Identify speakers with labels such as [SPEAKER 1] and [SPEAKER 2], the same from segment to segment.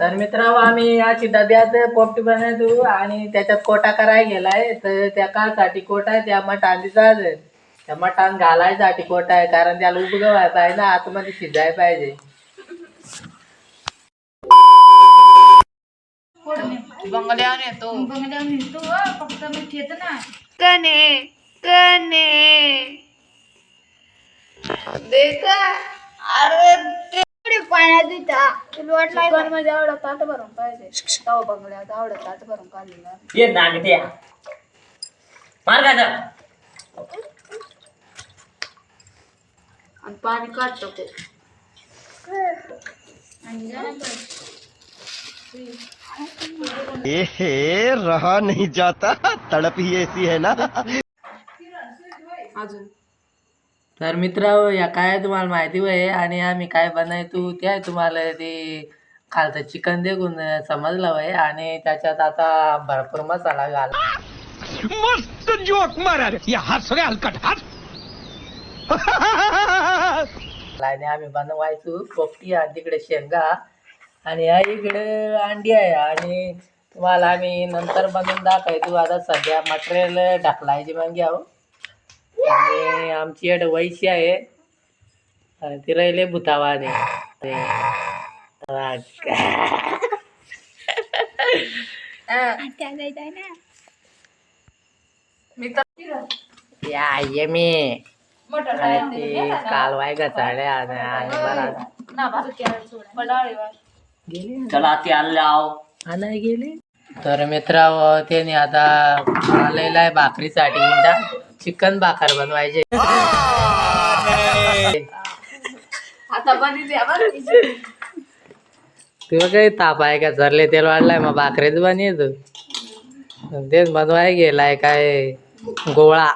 [SPEAKER 1] तर मित्रांनो आम्ही अशी डब्यात पोपटी बनवतो आणि त्याच्यात कोटा करायला गेलाय. तर त्या कासाठी कोटा आहे त्या मटान दिसायचं, त्या मटान घालायसाठी कोटा आहे कारण त्याला उबगवाय पाहिजे ना, आतमध्ये शिजायला पाहिजे.
[SPEAKER 2] बंगल्यावर येतो फक्त मीठ येत ना. कने कने देखा अरे ते पाण्यात दिता लोटला पण मध्ये आवडा ताट भरून पाहिजे. तव बंगल्यात आवडा ताट भरून काढलेला
[SPEAKER 1] ये नागट्या मार का
[SPEAKER 2] आणि पाणी काढतो ते आणि
[SPEAKER 3] ये रहा नहीं जाता, तड़प ही ऐसी है ना.
[SPEAKER 2] अजून
[SPEAKER 1] तर मित्रांनो या काय तुम्हाला माहिती आहे आणि आम्ही काय बनवतो ते तुम्हाला ते खालचं चिकन देखून समजलं आहे. आणि त्याच्यात आता भरपूर मसाला घाल.
[SPEAKER 3] मस्त जोक मारा रे, ये हंस रे हलकट हंस.
[SPEAKER 1] आणि आम्ही बनवायचो पोपटी आणि तिकडे शेंगा आणि या इकडे अंडी आहे. आणि तुम्हाला आम्ही नंतर बनवून दाखवायचो. आता सध्या मटेरियल ढकलायची मग घ्यावं. आणि आमची इकडे वैशी आहे आणि ती राहिले भुतावाने. या ये मी ते कालवाय घसाड्या आणि चला ते आणाय गेले. तर मित्रांनो त्याने आता आलेला आहे भाकरीसाठी इंडा चिकन भाकर बनवायचे.
[SPEAKER 2] आता
[SPEAKER 1] तुला काही ताप आहे का सरले तेल वाढलाय मग भाकरीच बनवतो. तेच बनवाय गेलाय काय गोळा.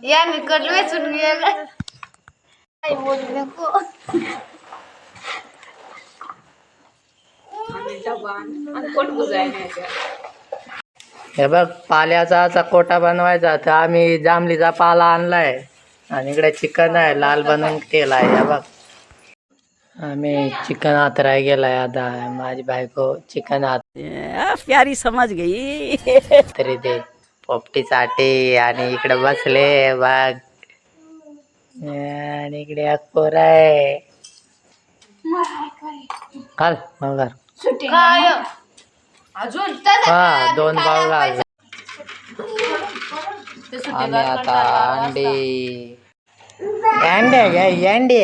[SPEAKER 2] या मी कडू वेचून बोलू नको.
[SPEAKER 1] हे बघ पाल्याचा असा कोटा बनवायचा. तर आम्ही जांभलीचा पाला आणलाय आणि इकडे चिकन आहे लाल बनवून केलाय. हे बघ आम्ही चिकन आतराय गेलाय. आता माझी बायको चिकन आत
[SPEAKER 4] प्यारी समझ गई.
[SPEAKER 1] तरी ते पोपटीसाठी आणि इकडे बसले बघ. आणि इकडे अकोर आहे घाल मग
[SPEAKER 2] अजून
[SPEAKER 1] हा 2 बाव घाल. आणि आता अंडी अंडी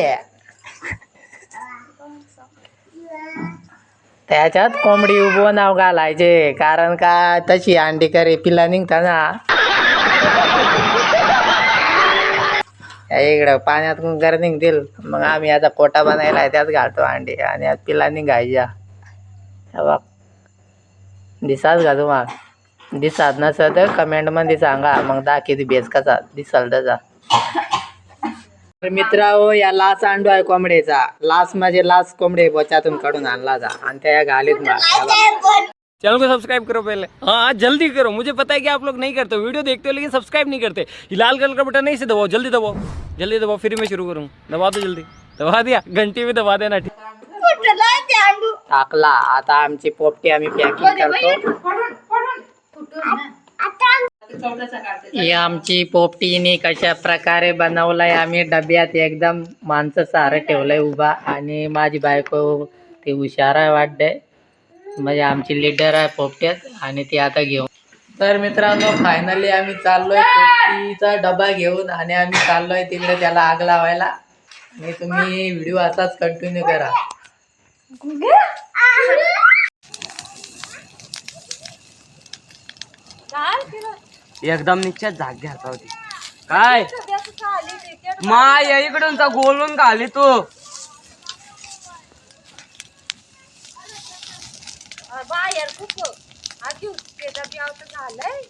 [SPEAKER 1] त्याच्यात कोंबडी उभं नाव घालायचे कारण का तशी अंडी करे पिला निघता ना. इकडं पाण्यात घर निघतील मग आम्ही आता कोटा बनायला त्यात घालतो अंडी आणि आज पिला निघायच्या. बघ दिसाच का तुम्हाला दिसात नसं तर कमेंट मध्ये सांगा मग दाखवते बेस कसा दिसल तसा. मित्रांनो या लास अंडू आहे कोंबडीचा. लास म्हणजे लास कोंबडी बोचातून काढून आणला जा आणि त्या घालीत ना.
[SPEAKER 5] चैनल को सब्सक्राइब करो पहले, हाँ जल्दी करो. मुझे पता है कि आप लोग नहीं करते हो, वीडियो देखते हो लेकिन सब्सक्राइब नहीं करते. ये लाल कलर का बटन नहीं से दबाओ, जल्दी दबाओ जल्दी दबाओ. फिर मैं शुरू करूँ. दबा दो जल्दी. दबा दिया, घंटी भी दबा देना.
[SPEAKER 1] टाकला. आता आमची पोपटी आम्ही पॅकिंग करतो. ही आमची पोपटीने कशा प्रकारे बनवलाय. आम्ही डब्यात एकदम माणसं सारं ठेवलंय उभा. आणि माझी बायको ती हुशार आहे वाटते म्हणजे आमची लीडर आहे पोपट्यात आणि ती आता घेऊन. तर मित्रांनो फायनली आम्ही चाललोय पोपटीचा डबा घेऊन आणि आम्ही चाललोय तिकडे त्याला आग लावायला. आणि तुम्ही व्हिडिओ असाच कंटिन्यू करा.
[SPEAKER 5] एकदम निश्चित जाग घ्यायचा होती काय माय इकडून गोलून घाली तू.
[SPEAKER 2] बाहेर खूप आधी झालंय.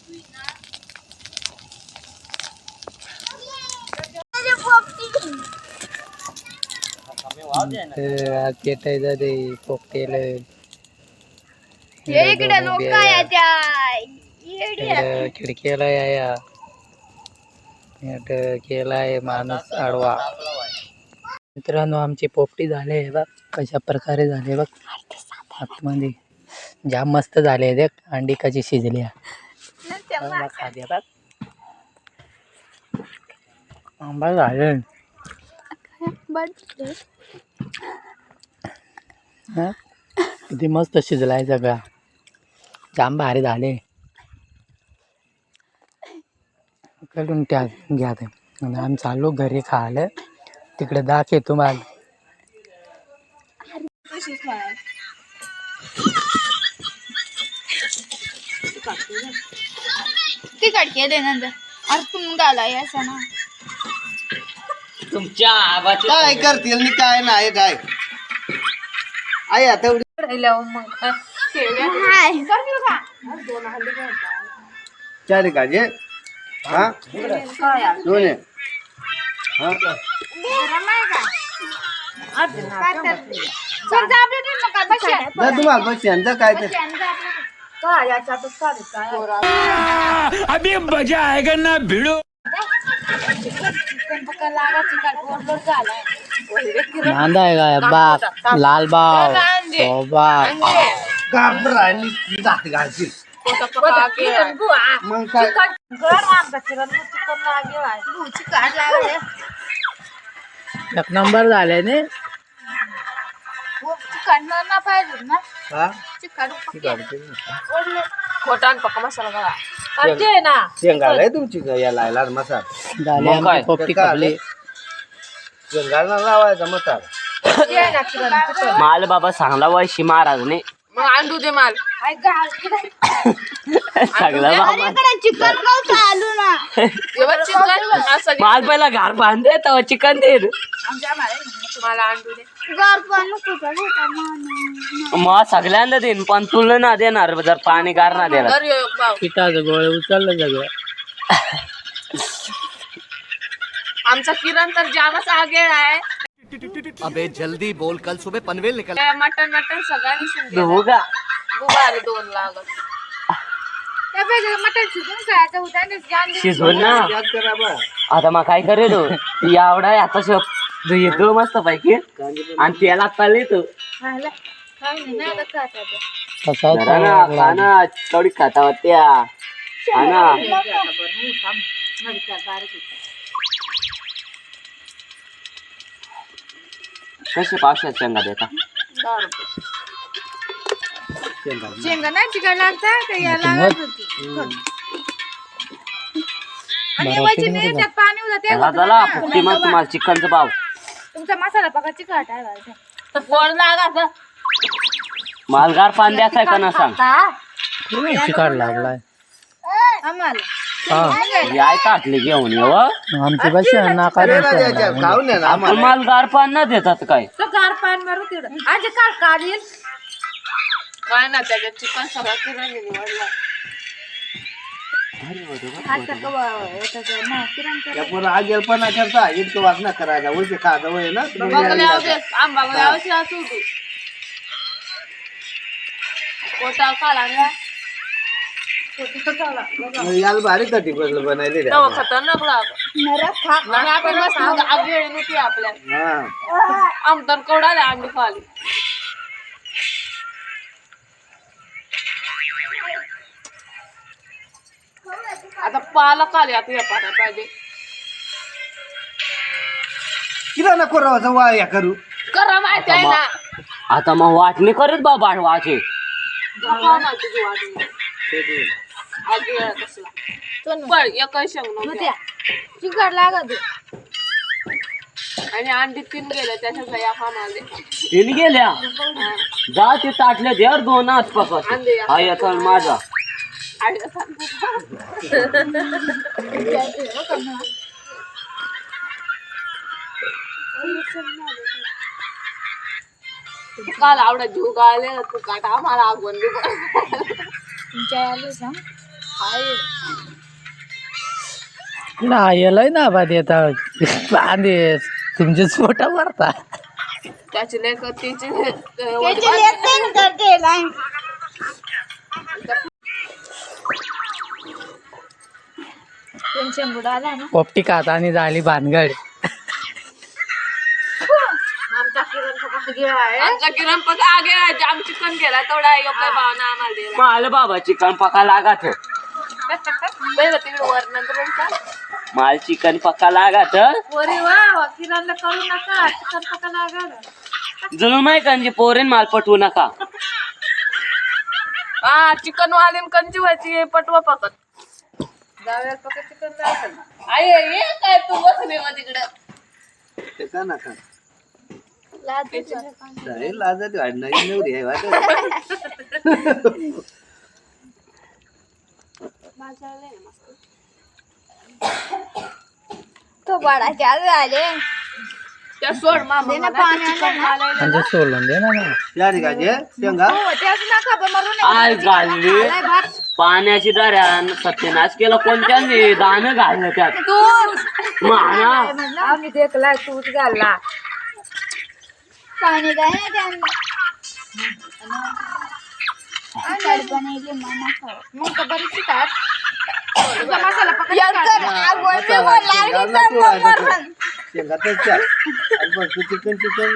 [SPEAKER 1] पेटायचं ते पोपटेल
[SPEAKER 2] इकडे लोक
[SPEAKER 1] इकडं खिडकीला या केलाय माणूस आडवा. मित्रांनो आमची पोपटी झाले बघ कशा प्रकारे झाले बघ. आतमध्ये जाम मस्त झाले देख. अंडी कशी शिजली खाद्या बघ. आंबा झाले किती मस्त शिजलाय सगळा. जाम भारी झाले. कडून त्या घ्या ते आणि आम्ही चाललो घरी खायला. तिकडे दाखव तुम्हाला.
[SPEAKER 2] तिखट केले नंतर अडकून घाला याचा ना.
[SPEAKER 5] तुमच्या आवाज
[SPEAKER 6] काय करतील आणि काय नाही काय आई आता एवढी चार काजे हा दोन आहे. हा जा तुम्हाला बस यांचं काय ते
[SPEAKER 3] अभी मजा आएगा ना भिड़ो.
[SPEAKER 1] नांदा आहे काय बाप लाल बाव बाप
[SPEAKER 6] घाबरा आणि दात घालतील मग काय
[SPEAKER 1] एक नंबर झाले ने.
[SPEAKER 2] ना पाहिजे ना
[SPEAKER 6] हा शेंगाला तुमची याला लाल मसाला
[SPEAKER 1] झाले आमची पोपटी खाल्ली.
[SPEAKER 6] शेंगाला लावायचा मसाला.
[SPEAKER 5] माल बाबा सांगला वैशी महाराजने सगळं बाबा
[SPEAKER 2] चिकन चालू ना
[SPEAKER 5] माल पहिला घर बांधे तेव्हा चिकन दे. मग सगळ्यांना देईन पण तुला ना देणार जर पाणी गार ना देणार.
[SPEAKER 1] पिठाचं गोळे उचललं सगळं.
[SPEAKER 7] आमचा किरण तर जामच आगेळ आहे.
[SPEAKER 6] अबे जल्दी बोल कल सुबह पनवेल निकल.
[SPEAKER 7] मटन सगळ्यांनी शिंदे
[SPEAKER 5] हो का
[SPEAKER 7] गुबारे 2 लागत. त्यापैकी मटन शिजून खायचं होतं जान
[SPEAKER 5] शिजवून ना.
[SPEAKER 6] याद करा बा
[SPEAKER 5] आता मग काय करेल एवढा आहे आता येतो मस्त पैकी आणि त्याला तले तो खाना थोडी खाता होत्या खाना. कसे पावसात शेंगा देता.
[SPEAKER 2] शेंगा नाही चिकन लागतं ते याला लागत होती. आणि वरची नाही त्यात पाणी होतं ते
[SPEAKER 5] चला चला फुकटी मग तुम्हाला चिकनचा पाव.
[SPEAKER 2] तुमचा मसाला पका चिकट आहे बाळा.
[SPEAKER 7] तर कोण लागा
[SPEAKER 5] मालगार पान द्यायचा का ना सांग.
[SPEAKER 1] चिकाड लागलाय
[SPEAKER 2] आम्हाला
[SPEAKER 5] याय टाकले घेऊन येव.
[SPEAKER 1] आमची बशी नाका
[SPEAKER 6] खाऊन ये ना आम्हाला.
[SPEAKER 5] मालगार पान न देतात काय.
[SPEAKER 7] तो गार पान मारू तेवढं आज काल काढील काय ना त्याच्यात चिकन सगळं किरण निवडला.
[SPEAKER 6] या पोरं आगेलपणा करता इतकं वाचना करायला ओळखी खायचं वय ना तुम्ही
[SPEAKER 7] आंबा असू तू कोटा काल आणला.
[SPEAKER 6] याला भारी कधी बसलं बनायले
[SPEAKER 7] तेव्हा खतरनाक लागत. आणि आपण मस्त आगेळ नव्हती आपल्या
[SPEAKER 6] हा
[SPEAKER 7] आमदार कोडाले अंडी खाली. आता पालक आले आता हे पाहता पाहिजे.
[SPEAKER 6] किला नको राहायचं वा या करू
[SPEAKER 7] करा माहिती आहे ना.
[SPEAKER 5] आता मग वाटणी करत बाबा वाचे.
[SPEAKER 7] तुझी वाटणी आगेळ कसला पण एकही शेंग नव्हत्या.
[SPEAKER 2] चिकट लागत
[SPEAKER 7] आणि अंडी 3 गेले त्याच्यातला या खामाले
[SPEAKER 5] 3 गेल्या. जा ते ताटल्या द्यावर 2 हात पकड. हा याचा माझा
[SPEAKER 7] काल आवडा जीव गाळले तू काटा आम्हाला आगवण
[SPEAKER 2] तुमच्या आले सांग
[SPEAKER 1] येलय ना बा देता बांधे तुमचे छोटा भरता.
[SPEAKER 7] त्याची लेख तिची
[SPEAKER 2] टेन्शन बुडाला ना
[SPEAKER 1] पोपटी खातानी झाली भानगड.
[SPEAKER 2] आमचा किरण फक्त गिळा आहे
[SPEAKER 7] आमचा किरण पका आगे जाम चिकन केला तेवढा यो काय भावना आम्हाला दिला
[SPEAKER 8] माल बाबा चिकन पका लागत
[SPEAKER 7] पहिलं तिकडे वर नंतर
[SPEAKER 8] माल चिकन पका लागत
[SPEAKER 7] वरी वा किरणला करू नका चिकन पका लागायला
[SPEAKER 8] जुलूम आहे कंजी पोरेन माल पटवू नका.
[SPEAKER 7] हा चिकन वालीन कंची व्हायची पटवा पकत जाऊया पकत चिकन लागल आई ये काय तू बसले मग तिकडे
[SPEAKER 6] ते का नका
[SPEAKER 2] लाज
[SPEAKER 6] लाजत वाढणार नवरी आहे वाटत.
[SPEAKER 2] तो बडा चालू आले
[SPEAKER 7] त्या सोड मामा
[SPEAKER 2] दे ना पाणी आणलं ना.
[SPEAKER 1] म्हणजे सोडून दे ना मला.
[SPEAKER 6] या ठिकाणी शेंगा
[SPEAKER 2] हो, तेच नका बा, मरून
[SPEAKER 8] आज घालली
[SPEAKER 2] आलाय भात.
[SPEAKER 8] पाण्याची दर्यान सत्यनाश केलं कोणत्याने दाणं घाललं त्यात माना
[SPEAKER 7] आम्ही देखलाय तूच घालला
[SPEAKER 2] पाणी द्या ना त्यांना बनवले मना खाऊ मग तर बरीच खात मसाला
[SPEAKER 6] शेंगा तर चार आणि मग तू चिकन चिकन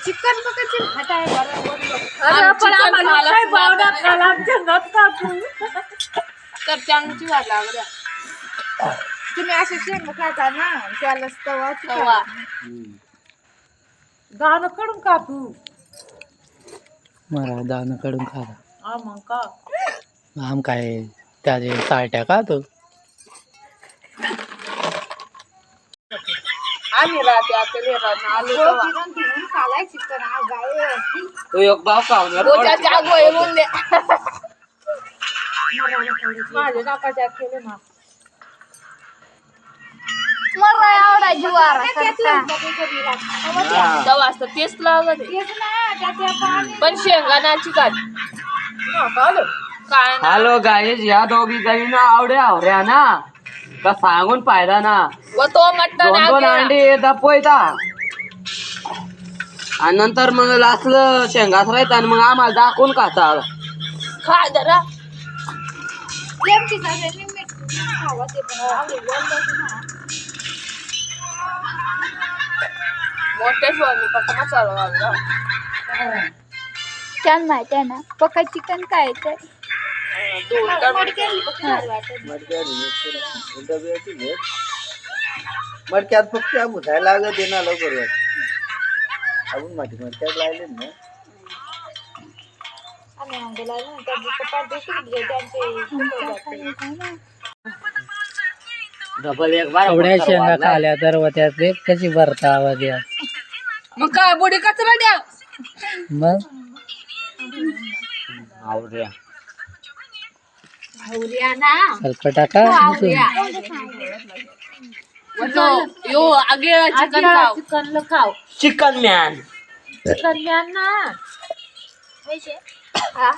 [SPEAKER 2] चिकन पकायची खाताय
[SPEAKER 7] तर चांगची वाट लागल्या
[SPEAKER 2] तुम्ही असे शेंग खाता ना त्याला तवा
[SPEAKER 7] तवा.
[SPEAKER 4] गाणं कडून का तू
[SPEAKER 1] मला दाणं कडून खाला.
[SPEAKER 4] हा मग का
[SPEAKER 1] आम काय त्याचे साठ्या का तो
[SPEAKER 7] आम्ही राहते आता आलू
[SPEAKER 2] खालाय चिकन गाय
[SPEAKER 8] तो एक भाव खाऊन
[SPEAKER 7] माझे नाकाच्या केले ना
[SPEAKER 2] मरा एवढा जीवारा
[SPEAKER 7] दवा असतं तेच लागत पण शेंगाण्याची काढ काय ना
[SPEAKER 8] हॅलो गाईज या दोघी गाईना आवड्या आवऱ्या ना का सांगून फायदा ना
[SPEAKER 7] व तो मटण
[SPEAKER 8] दोन दोन अंडी दपोयता आणि नंतर मग लासलं शेंगाच राहता आणि मग आम्हाला दाखवून खाता
[SPEAKER 7] खा जरा मोठ्या शिवाय फक्त मसाला घालला
[SPEAKER 2] छान माहिती आहे ना पका चिकन काय ते
[SPEAKER 6] मडक्यात फक्त बुधायला लागत आहे ना लवकर आपण मडक्यात लागले ना
[SPEAKER 8] डबल एक बार
[SPEAKER 1] एवढ्या शेंगा खाल्या तर व त्यात रे कशी भरता आवाज या
[SPEAKER 7] मग काय बुडी कचरा द्या
[SPEAKER 1] मग
[SPEAKER 8] आवड्या
[SPEAKER 1] अल्प टाका
[SPEAKER 7] यो आगे चिकन खाव
[SPEAKER 4] चिकन खाव
[SPEAKER 8] चिकन मॅन
[SPEAKER 4] चिकन ना
[SPEAKER 2] पैसे हा